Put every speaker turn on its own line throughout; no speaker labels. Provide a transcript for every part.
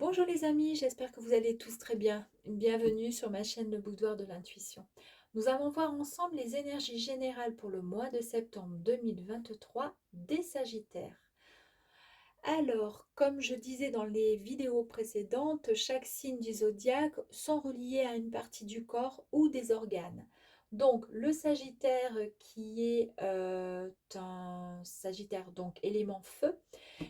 Bonjour les amis, j'espère que vous allez tous très bien. Bienvenue sur ma chaîne Le Boudoir de l'Intuition. Nous allons voir ensemble les énergies générales pour le mois de septembre 2023 des Sagittaires. Alors, comme je disais dans les vidéos précédentes, chaque signe du zodiaque sont reliés à une partie du corps ou des organes. Donc, le Sagittaire qui est un Sagittaire, donc élément feu,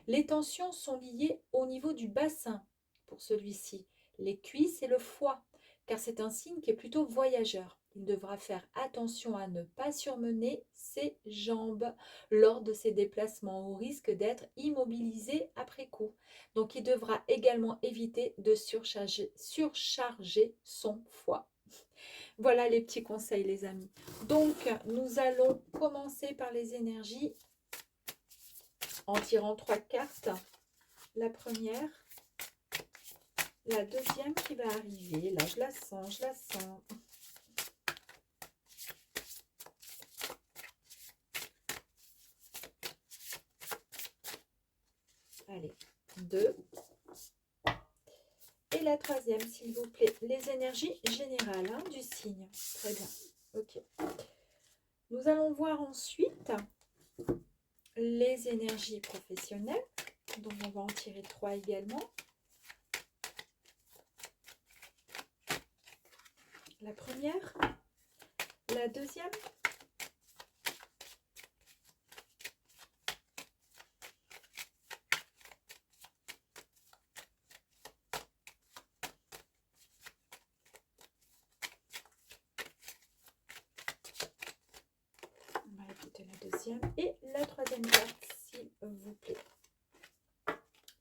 les tensions sont liées au niveau du bassin pour celui-ci, les cuisses et le foie, car c'est un signe qui est plutôt voyageur. Il devra faire attention à ne pas surmener ses jambes lors de ses déplacements au risque d'être immobilisé après coup. Donc il devra également éviter de surcharger son foie. Voilà les petits conseils les amis. Donc nous allons commencer par les énergies en tirant 3 cartes. La première, la deuxième qui va arriver. Là, je la sens, je la sens. Allez, 2. Et la troisième, s'il vous plaît. Les énergies générales du signe. Très bien. Ok. Nous allons voir ensuite les énergies professionnelles. Donc, on va en tirer 3 également. La première, la deuxième. On va écouter la deuxième et la troisième carte, s'il vous plaît.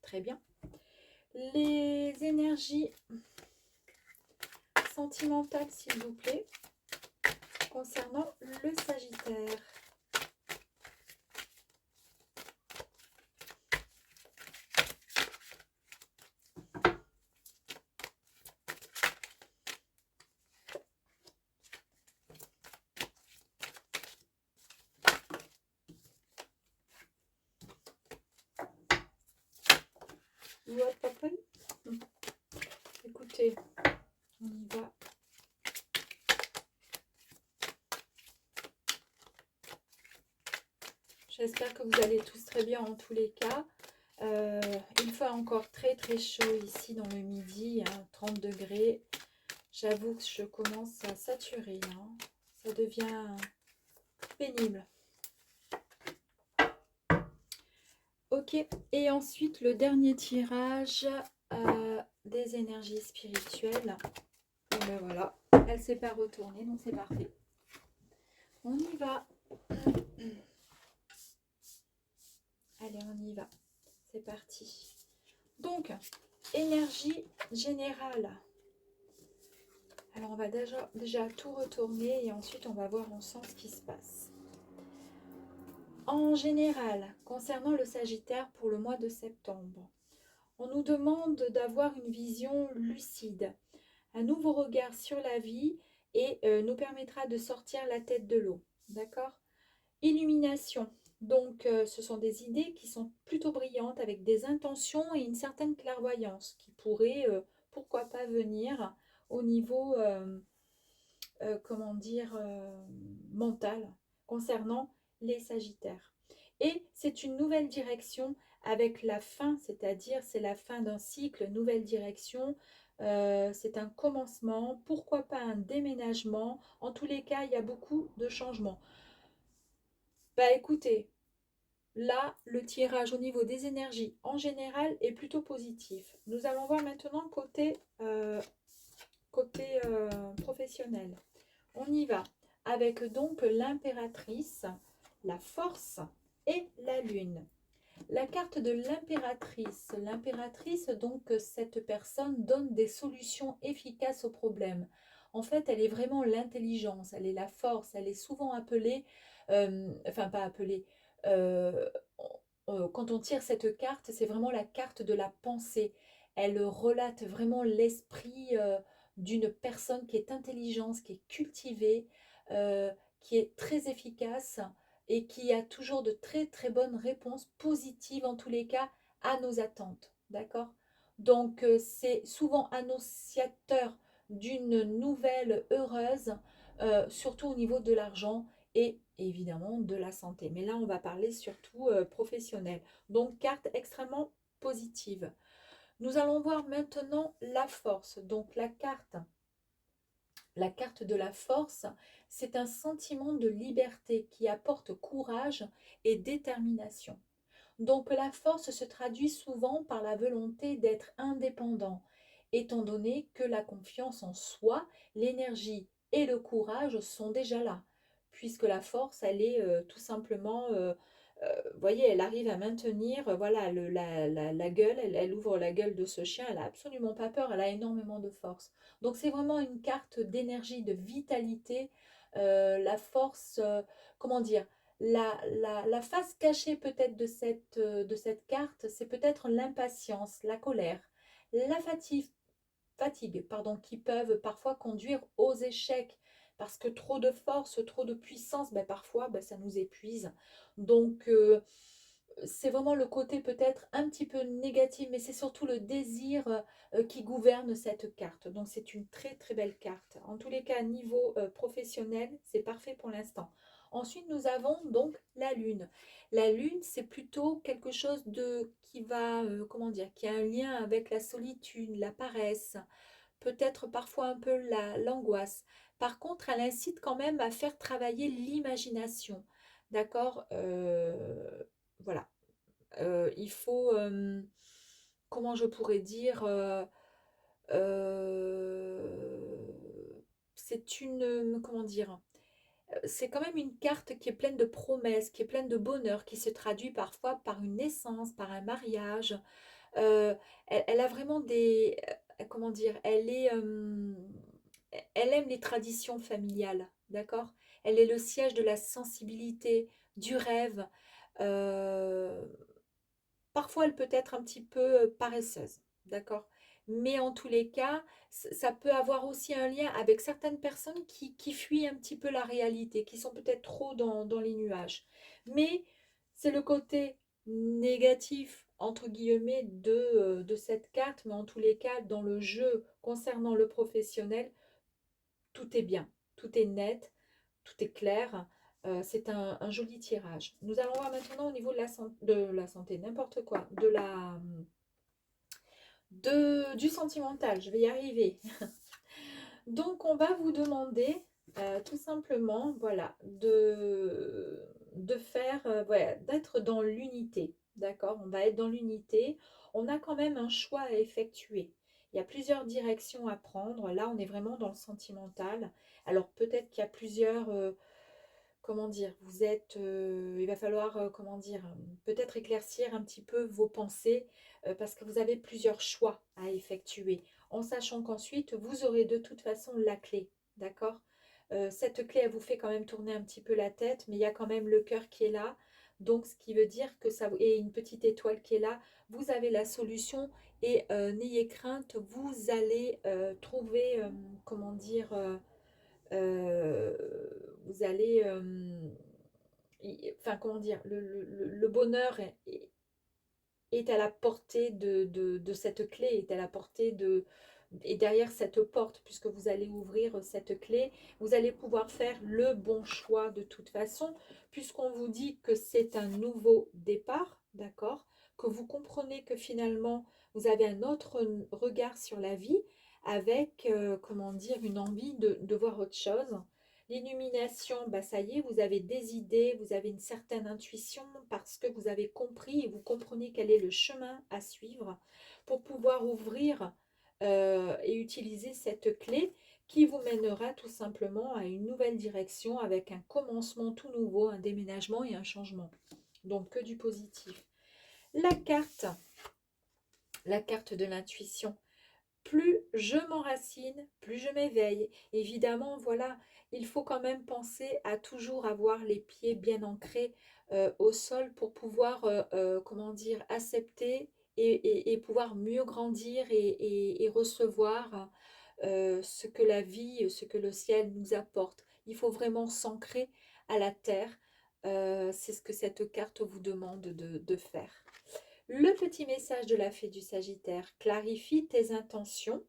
Très bien. Les énergies sentimentales, s'il vous plaît, concernant le Sagittaire. What happened? Écoutez, on y va. J'espère que vous allez tous très bien en tous les cas. Il fait encore très très chaud ici dans le midi, 30 degrés. J'avoue que je commence à saturer. Ça devient pénible. Ok, et ensuite le dernier tirage des énergies spirituelles. Et ben voilà, elle ne s'est pas retournée, donc c'est parfait. On y va. Allez, on y va. C'est parti. Donc, énergie générale. Alors, on va déjà tout retourner et ensuite, on va voir ensemble ce qui se passe. En général, concernant le Sagittaire pour le mois de septembre, on nous demande d'avoir une vision lucide, un nouveau regard sur la vie et nous permettra de sortir la tête de l'eau. D'accord? Illumination. Donc, ce sont des idées qui sont plutôt brillantes avec des intentions et une certaine clairvoyance qui pourrait, pourquoi pas, venir au niveau, comment dire, mental concernant les Sagittaires. Et c'est une nouvelle direction avec la fin, c'est-à-dire c'est la fin d'un cycle, nouvelle direction. C'est un commencement, pourquoi pas un déménagement. En tous les cas, il y a beaucoup de changements. Bah écoutez, là, le tirage au niveau des énergies en général est plutôt positif. Nous allons voir maintenant côté professionnel. On y va avec donc l'impératrice, la force et la lune. La carte de l'impératrice, donc cette personne donne des solutions efficaces aux problèmes. En fait, elle est vraiment l'intelligence, elle est la force, elle est souvent appelée, enfin pas appelée, euh, quand on tire cette carte, c'est vraiment la carte de la pensée. Elle relate vraiment l'esprit d'une personne qui est intelligente, qui est cultivée, qui est très efficace et qui a toujours de très très bonnes réponses positives en tous les cas à nos attentes. D'accord? Donc, c'est souvent annonciateur d'une nouvelle heureuse, surtout au niveau de l'argent et évidemment de la santé. Mais là, on va parler surtout professionnel. Donc, carte extrêmement positive. Nous allons voir maintenant la force. Donc, la carte de la force, c'est un sentiment de liberté qui apporte courage et détermination. Donc la force se traduit souvent par la volonté d'être indépendant, étant donné que la confiance en soi, l'énergie et le courage sont déjà là, puisque la force, elle est tout simplement, vous voyez, elle arrive à maintenir, voilà, la gueule, elle ouvre la gueule de ce chien, elle n'a absolument pas peur, elle a énormément de force. Donc c'est vraiment une carte d'énergie, de vitalité, la force, comment dire, la face cachée peut-être de cette carte, c'est peut-être l'impatience, la colère, la fatigue pardon, qui peuvent parfois conduire aux échecs. Parce que trop de force, trop de puissance, ben, parfois ben, ça nous épuise. Donc c'est vraiment le côté peut-être un petit peu négatif, mais c'est surtout le désir qui gouverne cette carte. Donc c'est une très très belle carte. En tous les cas, niveau professionnel, c'est parfait pour l'instant. Ensuite, nous avons donc la lune. La lune, c'est plutôt quelque chose de qui va, comment dire, qui a un lien avec la solitude, la paresse, peut-être parfois un peu l'angoisse. Par contre, elle incite quand même à faire travailler l'imagination. D'accord. Voilà. Il faut, comment je pourrais dire, c'est une, comment dire, c'est quand même une carte qui est pleine de promesses, qui est pleine de bonheur, qui se traduit parfois par une naissance, par un mariage. Elle a vraiment des, comment dire, elle aime les traditions familiales, d'accord? Elle est le siège de la sensibilité, du rêve. Euh, Parfois, elle peut être un petit peu paresseuse, d'accord? Mais en tous les cas, ça peut avoir aussi un lien avec certaines personnes qui fuient un petit peu la réalité, qui sont peut-être trop dans les nuages. Mais c'est le côté négatif, entre guillemets, de cette carte. Mais en tous les cas, dans le jeu concernant le professionnel, tout est bien, tout est net, tout est clair. C'est un joli tirage. Nous allons voir maintenant au niveau de la santé, n'importe quoi, du sentimental. Je vais y arriver. Donc, on va vous demander tout simplement, voilà, de faire, voilà, d'être dans l'unité. D'accord? On va être dans l'unité. On a quand même un choix à effectuer. Il y a plusieurs directions à prendre. Là, on est vraiment dans le sentimental. Alors, peut-être qu'il y a plusieurs, comment dire, il va falloir, comment dire, peut-être éclaircir un petit peu vos pensées parce que vous avez plusieurs choix à effectuer, en sachant qu'ensuite, vous aurez de toute façon la clé, d'accord? Cette clé, elle vous fait quand même tourner un petit peu la tête, mais il y a quand même le cœur qui est là, donc ce qui veut dire que ça, et une petite étoile qui est là, vous avez la solution et n'ayez crainte, vous allez trouver, comment dire, euh, vous allez, enfin comment dire, le bonheur est à la portée de cette clé, est à la portée et derrière cette porte, puisque vous allez ouvrir cette clé, vous allez pouvoir faire le bon choix de toute façon, puisqu'on vous dit que c'est un nouveau départ, d'accord? Que vous comprenez que finalement, vous avez un autre regard sur la vie, avec, comment dire, une envie de voir autre chose. L'illumination, bah ça y est, vous avez des idées, vous avez une certaine intuition parce que vous avez compris et vous comprenez quel est le chemin à suivre pour pouvoir ouvrir et utiliser cette clé qui vous mènera tout simplement à une nouvelle direction avec un commencement tout nouveau, un déménagement et un changement. Donc que du positif. La carte, la carte de l'intuition. Plus je m'enracine, plus je m'éveille. Évidemment, voilà, il faut quand même penser à toujours avoir les pieds bien ancrés au sol pour pouvoir, comment dire, accepter et pouvoir mieux grandir et recevoir ce que la vie, ce que le ciel nous apporte. Il faut vraiment s'ancrer à la terre. C'est ce que cette carte vous demande de faire. Le petit message de la fée du Sagittaire, clarifie tes intentions.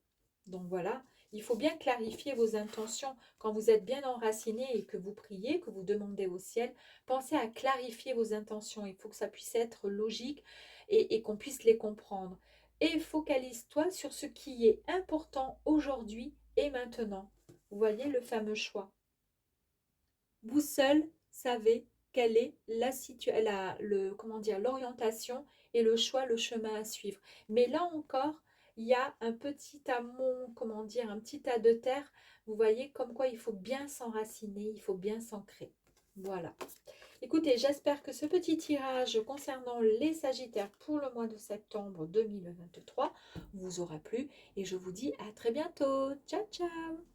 Donc voilà, il faut bien clarifier vos intentions quand vous êtes bien enraciné et que vous priez, que vous demandez au ciel. Pensez à clarifier vos intentions. Il faut que ça puisse être logique et qu'on puisse les comprendre. Et focalise-toi sur ce qui est important aujourd'hui et maintenant. Vous voyez le fameux choix. Vous seul savez quelle est comment dire, l'orientation et le choix, le chemin à suivre. Mais là encore, il y a un petit amont, comment dire, un petit tas de terre. Vous voyez comme quoi il faut bien s'enraciner, il faut bien s'ancrer. Voilà. Écoutez, j'espère que ce petit tirage concernant les Sagittaires pour le mois de septembre 2023 vous aura plu et je vous dis à très bientôt. Ciao, ciao!